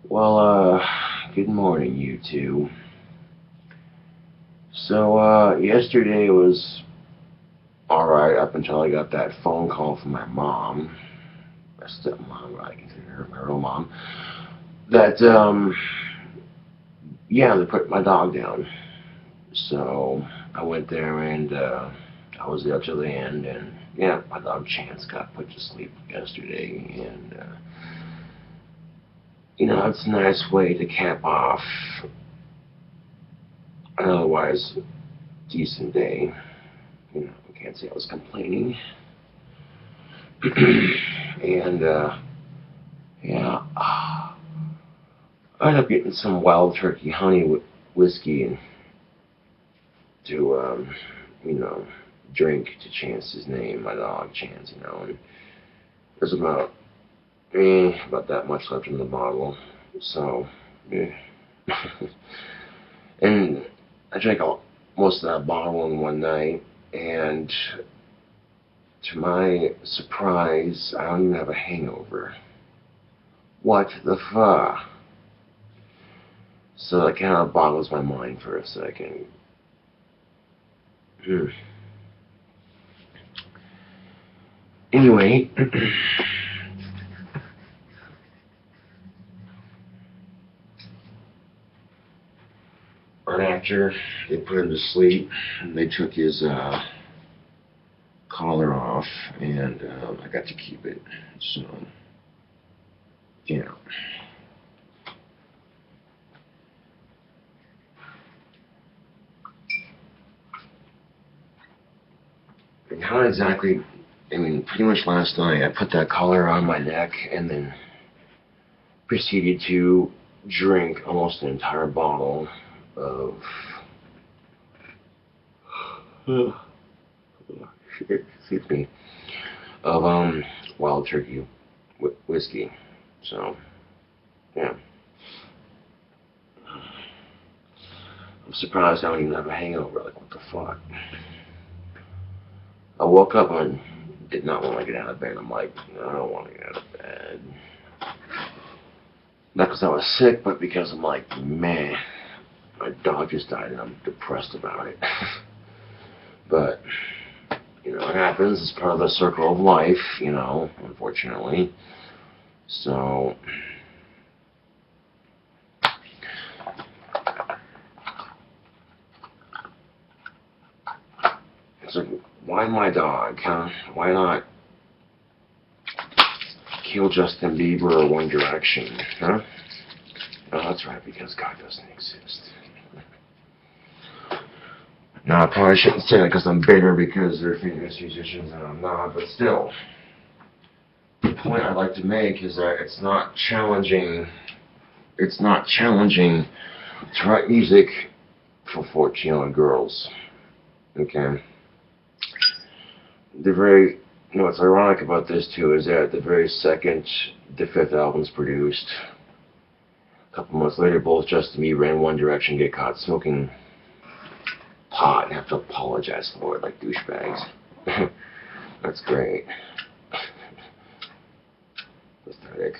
Well, good morning, you two. So, yesterday was alright up until I got that phone call from my mom, my stepmom, I consider her my real mom, that, yeah, they put my dog down. So, I went there and, I was there till the end, and, yeah, my dog Chance got put to sleep yesterday, and, it's a nice way to cap off an otherwise decent day. I can't say I was complaining. And, yeah, I ended up getting some wild turkey honey whiskey and to, you know, drink to Chance's name, my dog Chance, and there's about that much left in the bottle. So, yeah. And I drank most of that bottle in one night, and to my surprise, I don't even have a hangover. What the fuck? So that kind of boggles my mind for a second. Anyway, right after they put him to sleep, they took his collar off, and I got to keep it. So, yeah. And how exactly, pretty much last night, I put that collar on my neck and then proceeded to drink almost an entire bottle of excuse me, of wild turkey whiskey. So, yeah. I'm surprised I don't even have a hangover. Like, what the fuck? I woke up and did not want to get out of bed. I'm like, no, I don't want to get out of bed. Not because I was sick, but because I'm like, man, my dog just died and I'm depressed about it. But, it happens. It's part of the circle of life, unfortunately. So, it's like, why my dog, huh? Why not kill Justin Bieber or One Direction, huh? Oh, that's right, because God doesn't exist. No, I probably shouldn't say that because I'm bitter because they're famous musicians and I'm not, but still. The point I'd like to make is that it's not challenging to write music for 14-year-old girls. Okay? What's ironic about this too is that the very second the fifth album's produced, a couple months later, both Justin Bieber and One Direction get caught smoking pot and have to apologize for it like douchebags. That's great. Pathetic.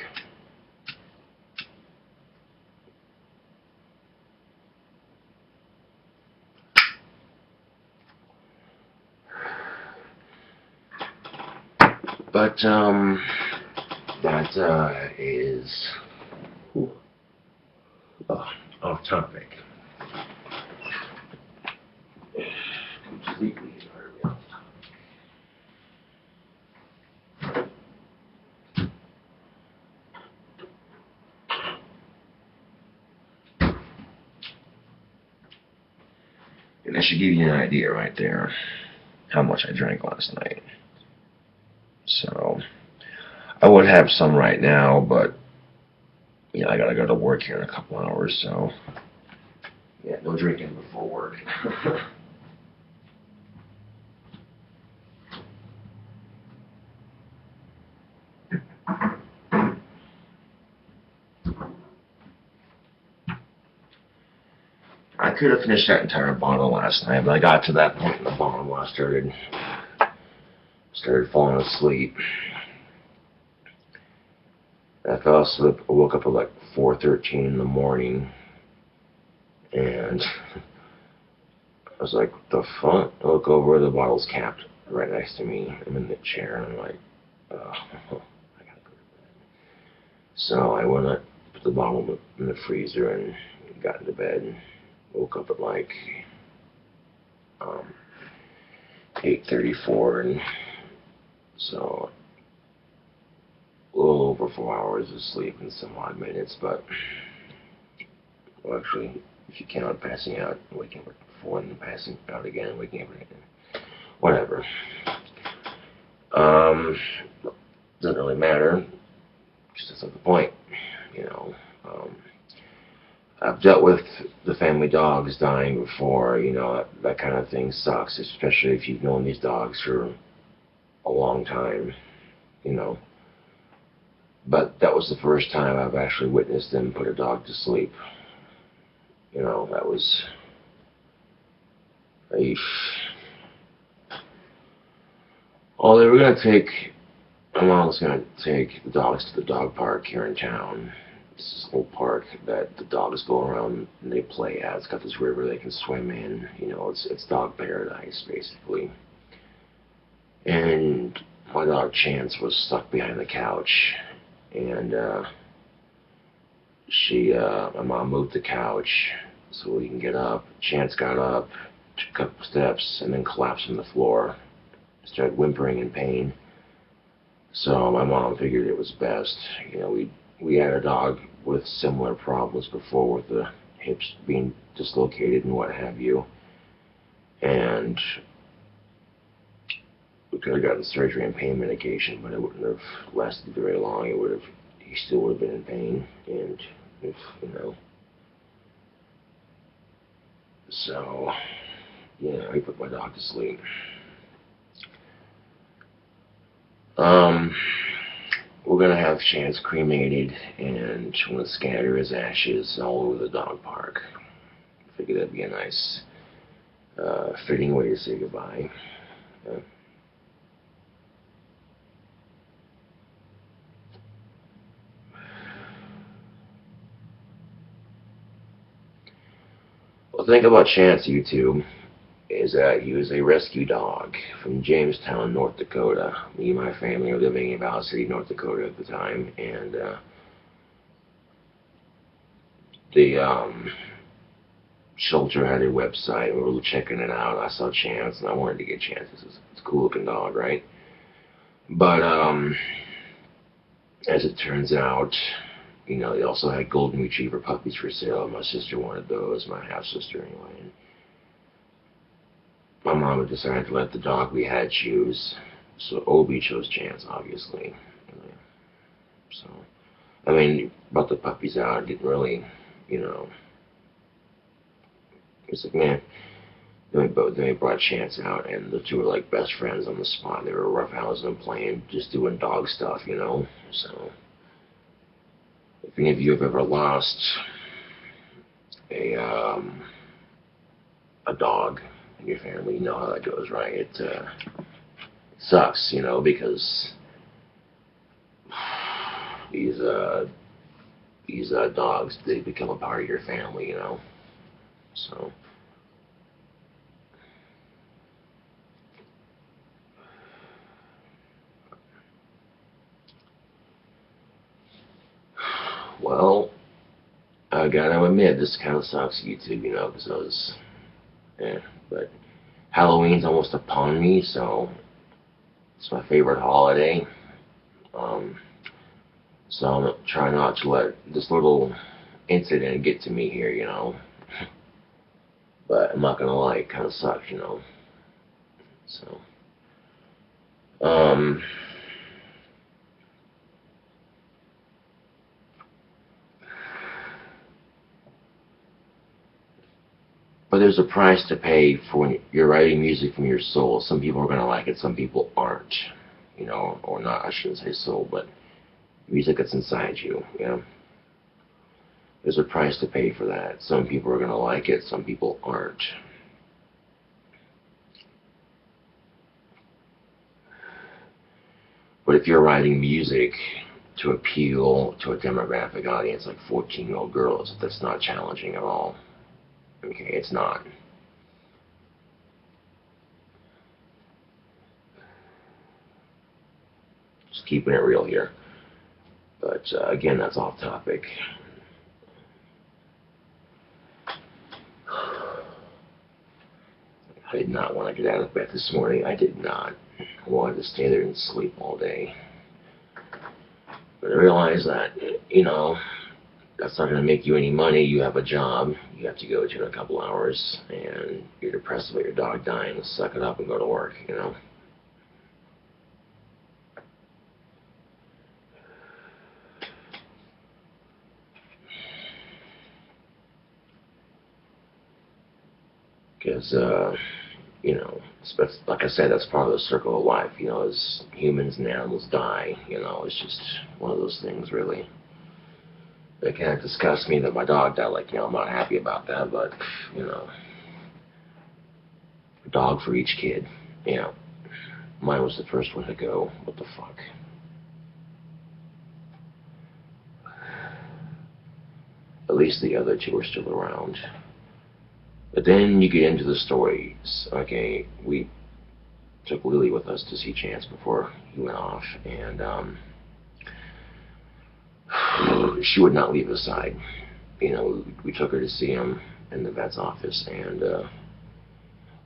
But, that, is off topic. Completely off topic. And that should give you an idea right there how much I drank last night. So, I would have some right now, but, I gotta go to work here in a couple hours, so, yeah, no drinking before work. I could have finished that entire bottle last night, but I got to that point in the bottle where I started falling asleep. I fell asleep. I woke up at like 4:13 in the morning, and I was like, "What the fuck?" I look over, the bottle's capped right next to me. I'm in the chair, and I'm like, "Oh, I gotta go to bed." So I went up, put the bottle in the freezer, and got into bed. And woke up at like um, 8:34, and so a little over 4 hours of sleep and some odd minutes. But well, actually, if you count passing out, waking up at 4, and then passing out again, waking up again, whatever. Um, doesn't really matter. Just that's not the point, you know. I've dealt with the family dogs dying before, you know, that kind of thing sucks, especially if you've known these dogs for a long time, you know. But that was the first time I've actually witnessed them put a dog to sleep. You know, that was a... Oh, they were going to take... My mom was going to take the dogs to the dog park here in town. It's this little park that the dogs go around and they play at. It's got this river they can swim in. You know, it's dog paradise, basically. And my dog Chance was stuck behind the couch. And my mom moved the couch so we can get up. Chance got up, took a couple steps, and then collapsed on the floor. Started whimpering in pain. So my mom figured it was best. You know, we had a dog with similar problems before, with the hips being dislocated and what have you. And we could have gotten surgery and pain medication, but it wouldn't have lasted very long. He still would have been in pain, and if, you know. So, yeah, I put my dog to sleep. We're gonna have Chance cremated, and we're gonna scatter his ashes all over the dog park. I figured that'd be a nice, fitting way to say goodbye. Well, the thing about Chance, YouTube, is that he was a rescue dog from Jamestown, North Dakota. Me and my family were living in Valley City, North Dakota at the time, and the shelter had a website. We were checking it out. I saw Chance, and I wanted to get Chance. It's a cool looking dog, right? But as it turns out, you know, they also had golden retriever puppies for sale. My sister wanted those, my half sister anyway. And my mom decided to let the dog we had choose. So Obi chose Chance, obviously. So, I mean, brought the puppies out. Didn't really, you know. It's like, man. Then we brought Chance out, and the two were like best friends on the spot. They were roughhousing and playing, just doing dog stuff, you know. So, if any of you have ever lost a dog in your family, you know how that goes, right? It sucks, you know, because these dogs, they become a part of your family, you know. So. Well, I gotta admit, this kind of sucks, YouTube, you know, because but Halloween's almost upon me, so it's my favorite holiday. So I'm trying not to let this little incident get to me here, you know. But I'm not gonna lie, it kind of sucks, you know. So, but there's a price to pay for when you're writing music from your soul. Some people are gonna like it, some people aren't, you know, or not. I shouldn't say soul, but music that's inside you, you know. There's a price to pay for that. Some people are gonna like it, some people aren't. But if you're writing music to appeal to a demographic audience like 14-year-old girls. That's not challenging at all. Okay, it's not. Just keeping it real here. But again, that's off topic. I did not want to get out of bed this morning. I did not. I wanted to stay there and sleep all day. But I realized that, you know, that's not going to make you any money. You have a job you have to go to in a couple hours, and you're depressed about your dog dying. Suck it up and go to work, you know. Because, you know, like I said, that's part of the circle of life, you know, as humans and animals die, you know, it's just one of those things, really. It kind of disgusts me that my dog died, like, you know, I'm not happy about that, but, you know, a dog for each kid, you know. Mine was the first one to go, what the fuck. At least the other two are still around. But then you get into the stories. Okay, we took Lily with us to see Chance before he went off, and she would not leave his side. You know, we took her to see him in the vet's office, and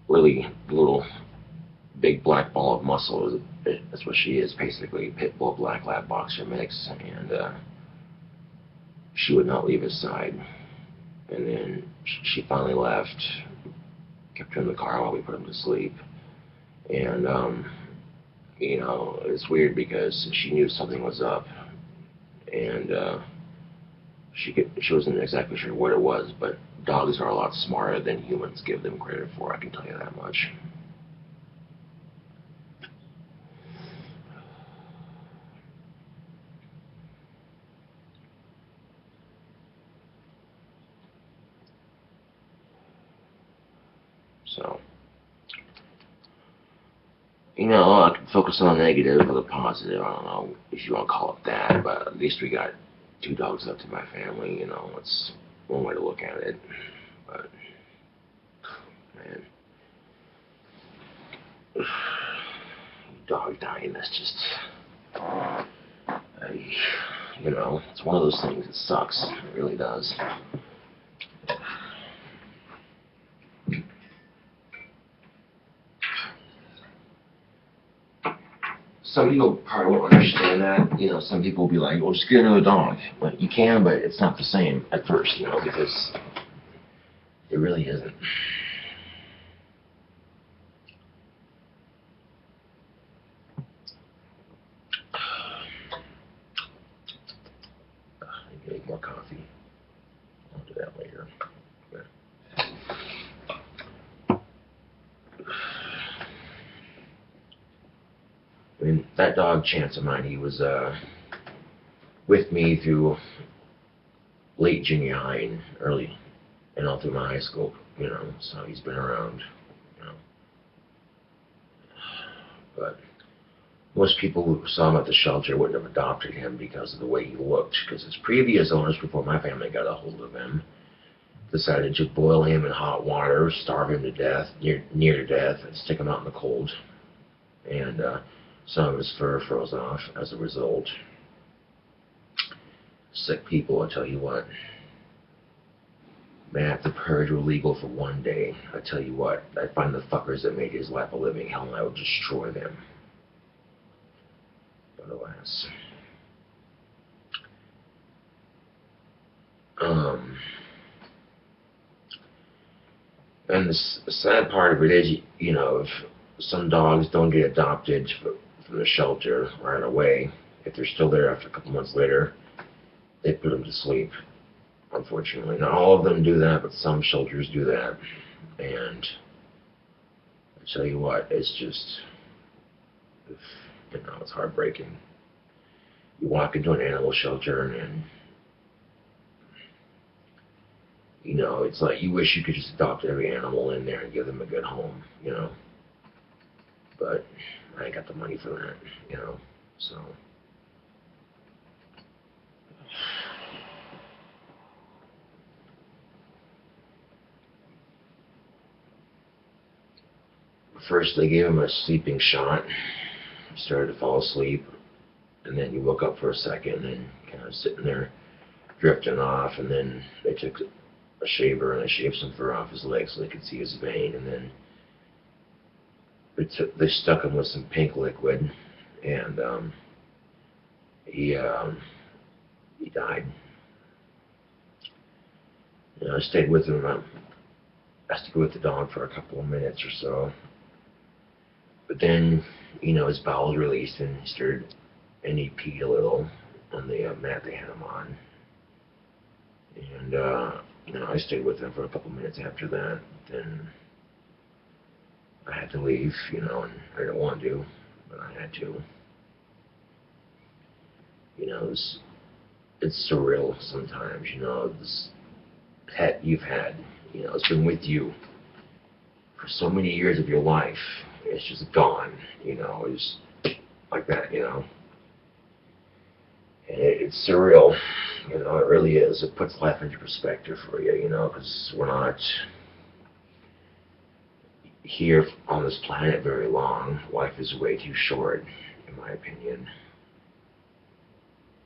Lily, the little big black ball of muscle, that's what she is, basically, pit bull black lab boxer mix, and she would not leave his side. And then she finally left, kept her in the car while we put him to sleep. And, you know, it's weird because she knew something was up. And she wasn't exactly sure what it was, but dogs are a lot smarter than humans give them credit for, I can tell you that much. So, you know, I can focus on the negative or the positive. I don't know if you want to call it that, but at least we got 2 dogs left in my family. You know, it's one way to look at it. But, man, dog dying, that's just, you know, it's one of those things. It sucks. It really does. Some people probably won't understand that. You know, some people will be like, well, just get another dog. Well, you can, but it's not the same at first, you know, because it really isn't. I need more coffee. I'll do that later. I mean, that dog, Chance of mine, he was with me through late junior high and early, and all through my high school, you know, so he's been around, you know. But most people who saw him at the shelter wouldn't have adopted him because of the way he looked, because his previous owners, before my family got a hold of him, decided to boil him in hot water, starve him to death, near to death, and stick him out in the cold. And some of his fur froze off as a result. Sick people, I tell you what. Man, if the purge were legal for one day, I tell you what, I'd find the fuckers that made his life a living hell and I would destroy them. But alas. And the sad part of it is, you know, if some dogs don't get adopted from the shelter right away, if they're still there after a couple months later, they put them to sleep, unfortunately. Not all of them do that, but some shelters do that. And I tell you what, it's just, you know, it's heartbreaking. You walk into an animal shelter and you know, it's like you wish you could just adopt every animal in there and give them a good home, you know. But I ain't got the money for that, you know, so. first they gave him a sleeping shot. He started to fall asleep, and then he woke up for a second, and then kind of sitting there drifting off, and then they took a shaver and they shaved some fur off his legs so they could see his vein, and then they stuck him with some pink liquid, and he died. You know, I stayed with him. I stayed with the dog for a couple of minutes or so, but then, you know, his bowels released and he peed a little on the mat they had him on, and you know, I stayed with him for a couple of minutes after that. Then I had to leave, you know, and I didn't want to, but I had to. You know, it's surreal sometimes, you know, this pet you've had, you know, it's been with you for so many years of your life, it's just gone, you know, it's like that, you know. And it's surreal, you know, it really is. It puts life into perspective for you, you know, because we're not here on this planet very long. Life is way too short, in my opinion.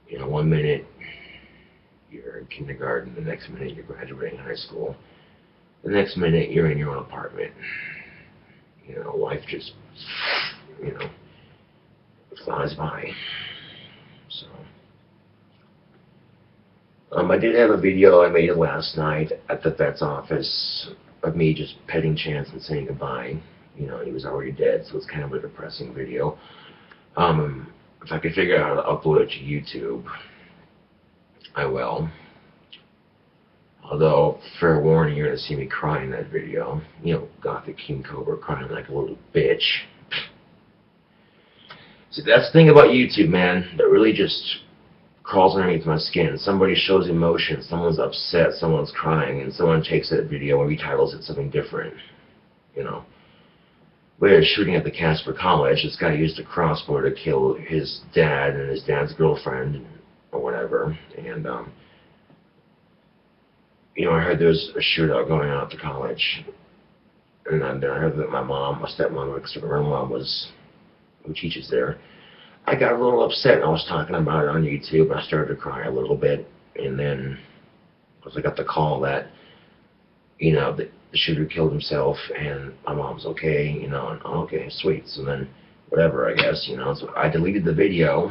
You know, 1 minute you're in kindergarten, the next minute you're graduating high school, the next minute you're in your own apartment. You know, life just, you know, flies by. So, I did have a video I made last night at the vet's office of me just petting Chance and saying goodbye. You know, he was already dead, so it's kind of a depressing video. If I could figure out how to upload it to YouTube, I will. Although, fair warning, you're going to see me cry in that video. You know, Gothic King Cobra crying like a little bitch. See, that's the thing about YouTube, man, that really just crawls underneath my skin. Somebody shows emotion, someone's upset, someone's crying, and someone takes that video and retitles it something different. You know. We're shooting at the Casper College. This guy used a crossbow to kill his dad and his dad's girlfriend, or whatever. And, you know, I heard there was a shootout going on at the college. And then I heard that my mom, my stepmom, her mom who teaches there. I got a little upset, and I was talking about it on YouTube, and I started to cry a little bit. And then, because I got the call that, you know, the shooter killed himself, and my mom's okay, you know, and okay, sweet. So then, whatever, I guess, you know. So I deleted the video.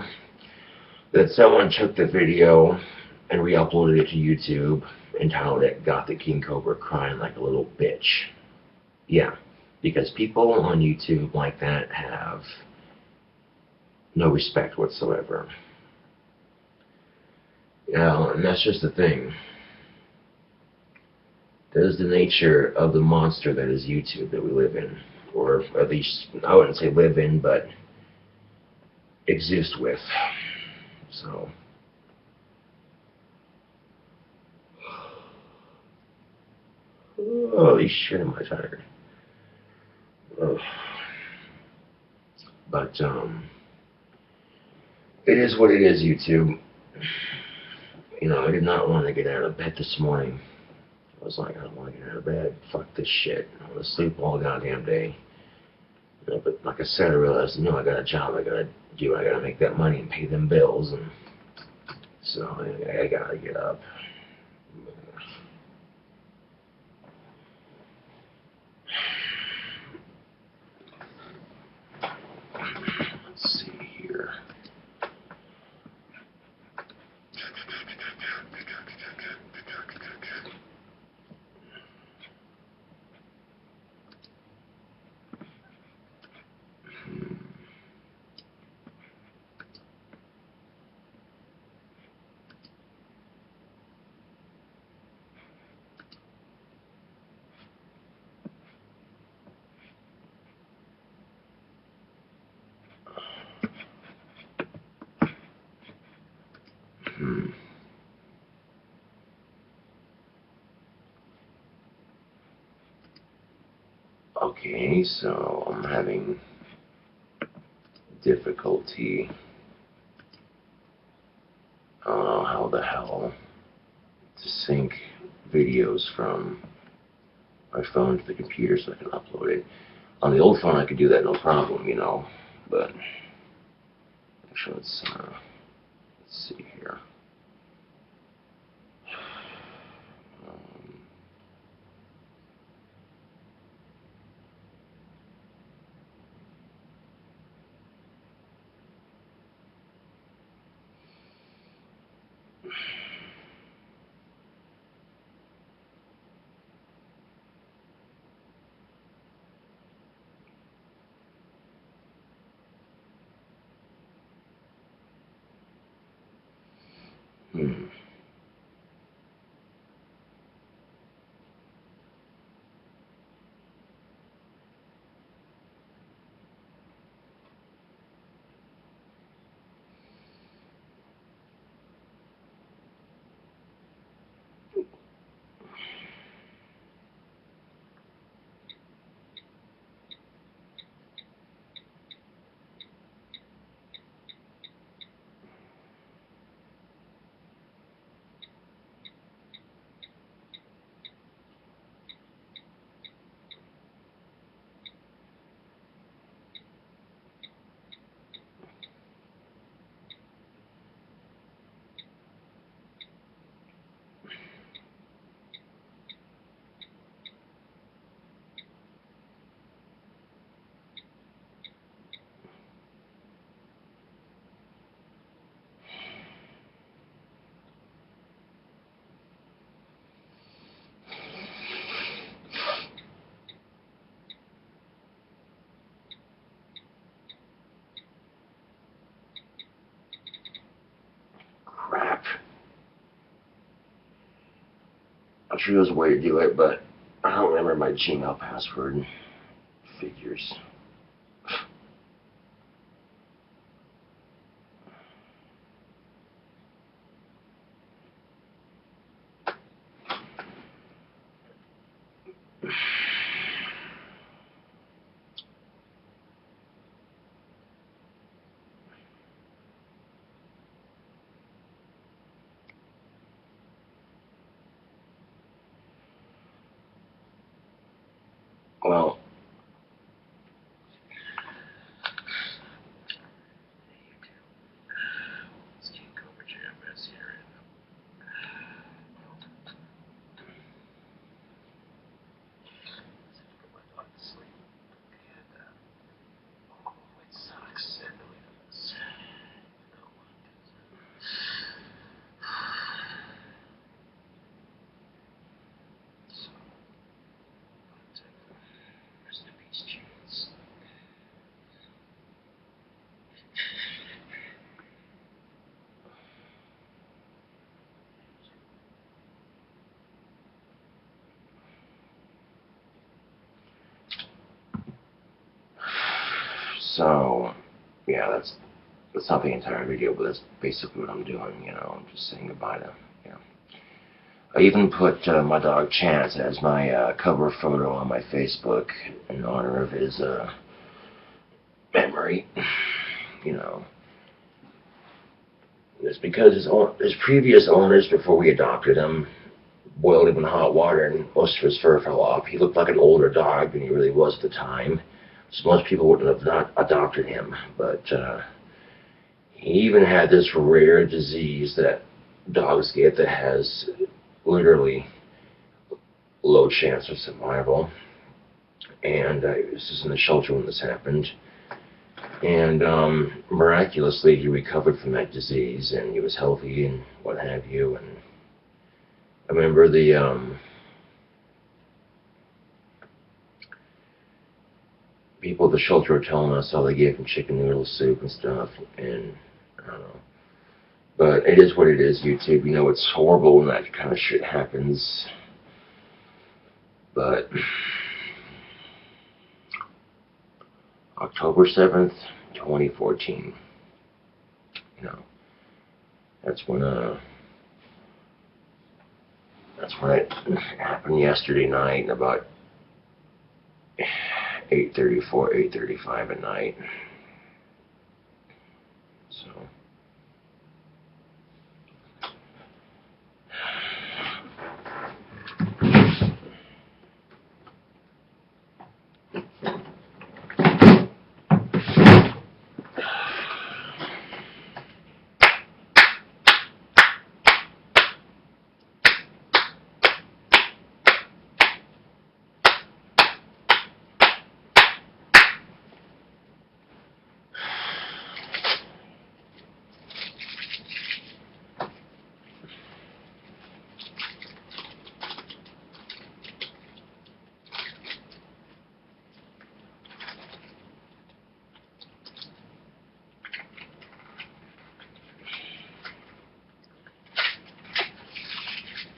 Then someone took the video and re-uploaded it to YouTube, entitled it "Gothic King Cobra Crying Like a Little Bitch." Yeah, because people on YouTube like that have no respect whatsoever. You know, and that's just the thing. That is the nature of the monster that is YouTube that we live in. Or at least, I wouldn't say live in, but exist with. So, holy shit, am I tired. Ugh. But, it is what it is, YouTube. You know, I did not want to get out of bed this morning. I was like, I don't want to get out of bed. Fuck this shit. I want to sleep all goddamn day. You know, but like I said, I realized, you know, I got a job I gotta do. I gotta make that money and pay them bills, and so I gotta get up. Let's see here. Okay, so I'm having difficulty. I don't know how the hell to sync videos from my phone to the computer so I can upload it. On the old phone, I could do that no problem, you know. But actually, let's see here. Um, hmm. Crap. I'm sure there's a way to do it, but I don't remember my Gmail password. Figures. Well, it's KingCobraJFS here. Put my dog to sleep. And, oh, it sucks. It really does. So, I'll take the rest of these jeans. So, yeah, that's not the entire video, but that's basically what I'm doing, you know. I'm just saying goodbye to, you know. I even put my dog Chance as my cover photo on my Facebook in honor of his memory, you know. It's because his previous owners, before we adopted him, boiled him in hot water and most of his fur fell off. He looked like an older dog than he really was at the time. So most people wouldn't have not adopted him. But he even had this rare disease that dogs get that has literally low chance of survival. And this is in the shelter when this happened. And miraculously, he recovered from that disease, and he was healthy and what have you. And I remember the people at the shelter were telling us how they gave him chicken noodle soup and stuff, and I don't know. But it is what it is, YouTube. You know, it's horrible when that kind of shit happens. But October 7th, 2014. You know, that's when it happened yesterday night, about 8:34, 8:35 at night. So.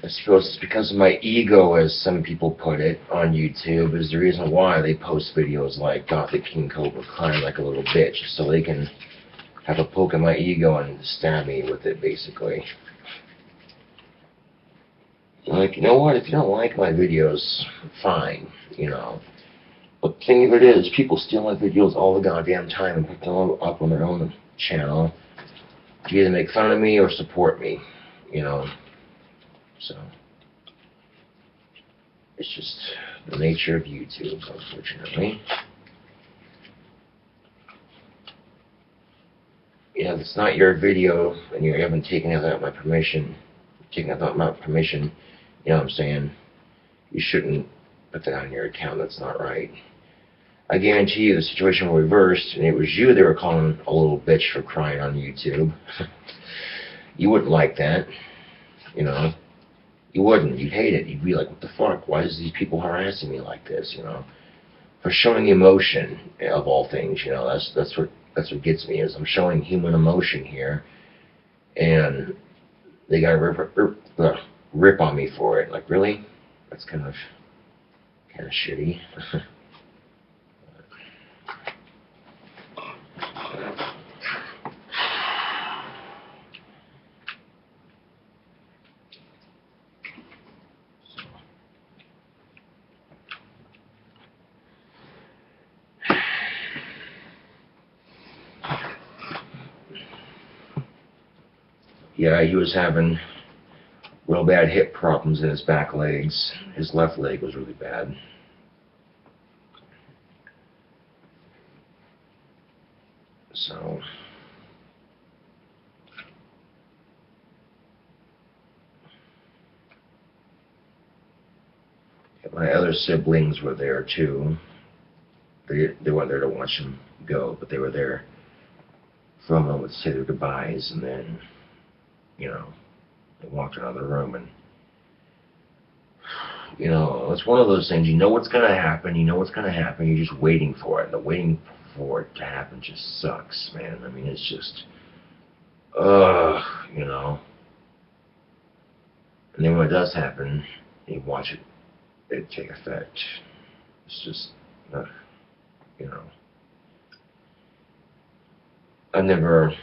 I suppose it's because of my ego, as some people put it, on YouTube, is the reason why they post videos like Gothic King Cobra crying like a little bitch, so they can have a poke at my ego and stab me with it, basically. Like, you know what, if you don't like my videos, fine, you know. But the thing of it is, people steal my videos all the goddamn time and put them up on their own channel to either make fun of me or support me, you know. So, it's just the nature of YouTube, unfortunately. Yeah, if it's not your video and you haven't taken it without my permission, you know what I'm saying, you shouldn't put that on your account. That's not right. I guarantee you the situation will reverse, and it was you they were calling a little bitch for crying on YouTube. You wouldn't like that, you know. You wouldn't. You'd hate it. You'd be like, what the fuck? Why is these people harassing me like this, you know? For showing emotion, of all things, you know. That's what gets me, is I'm showing human emotion here, and they gotta rip on me for it. Like, really? That's kind of shitty. Yeah, he was having real bad hip problems in his back legs. His left leg was really bad. So, my other siblings were there too. They weren't there to watch him go, but they were there for a moment to say their goodbyes, and then, you know, they walked out of the room, and, you know, it's one of those things, you know what's going to happen, you're just waiting for it, and the waiting for it to happen just sucks, man. I mean, it's just, you know. And then when it does happen, you watch it take effect. It's just, you know. I've never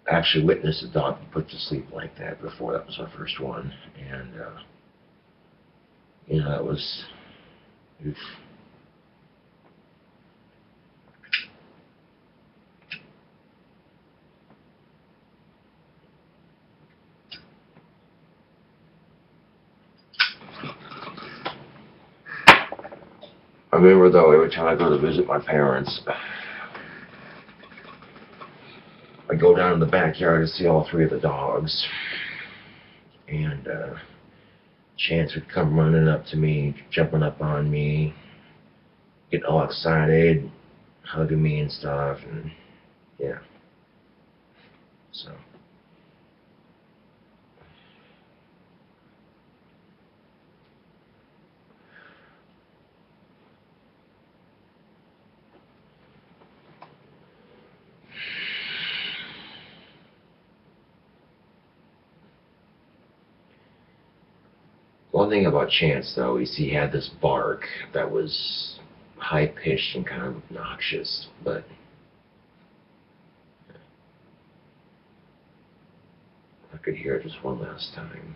actually witnessed a dog be put to sleep like that before. That was our first one. And, you know, it was, oof. I remember, though, every time I go to visit my parents, I go down in the backyard to see all three of the dogs, and Chance would come running up to me, jumping up on me, getting all excited, hugging me and stuff, and yeah. So. One thing about Chance, though, is he had this bark that was high-pitched and kind of obnoxious, but I could hear it just one last time.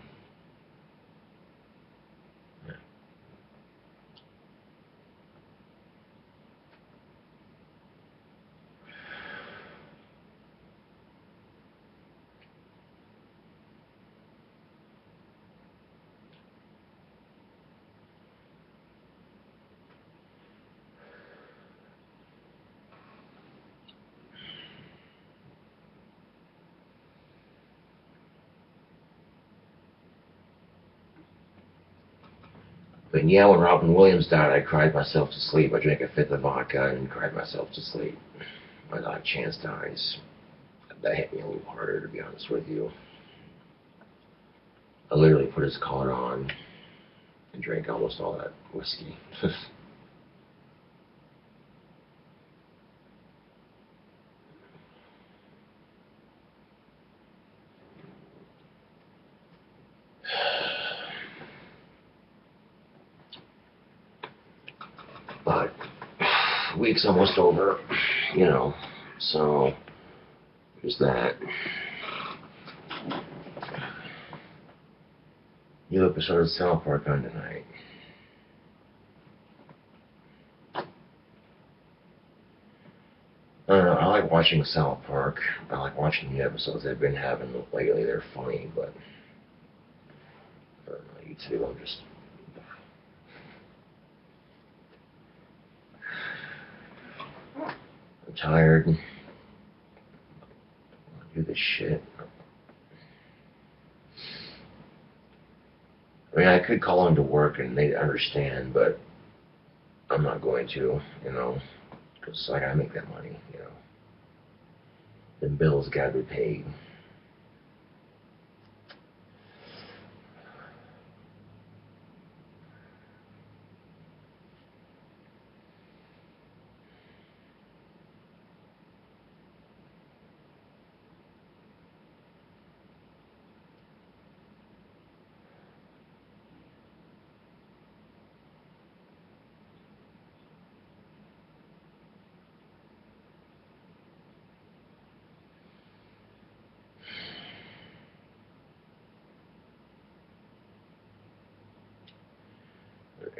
Yeah. But yeah, when Robin Williams died, I cried myself to sleep. I drank a fifth of vodka and cried myself to sleep. When Chance dies, that hit me a little harder, to be honest with you. I literally put his collar on and drank almost all that whiskey. week's almost over, you know, so there's that. New episode of South Park on tonight. I don't know, I like watching South Park. I like watching the episodes they've been having lately. They're funny, but I don't know, YouTube, I'm just... I'm tired. I do this shit. I mean, I could call them to work and they'd understand, but I'm not going to, you know, because I gotta make that money, you know. The bills gotta be paid.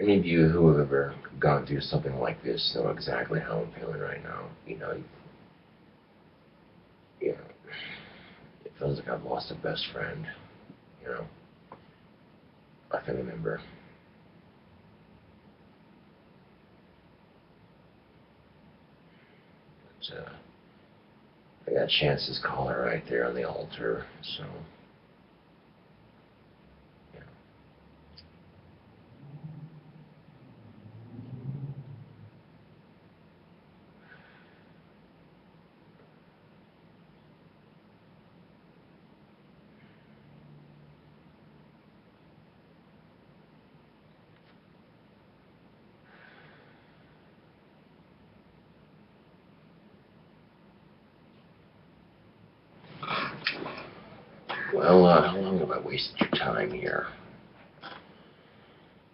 Any of you who have ever gone through something like this know exactly how I'm feeling right now. You know, it feels like I've lost a best friend, you know, a family member. But, I got Chance's collar right there on the altar, so... Well, how long have I wasted your time here?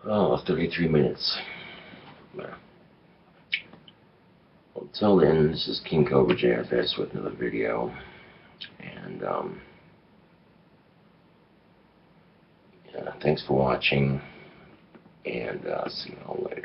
Oh, 33 minutes. Well, until then, this is KingCobraJFS with another video. And, yeah, thanks for watching. And, see you all later.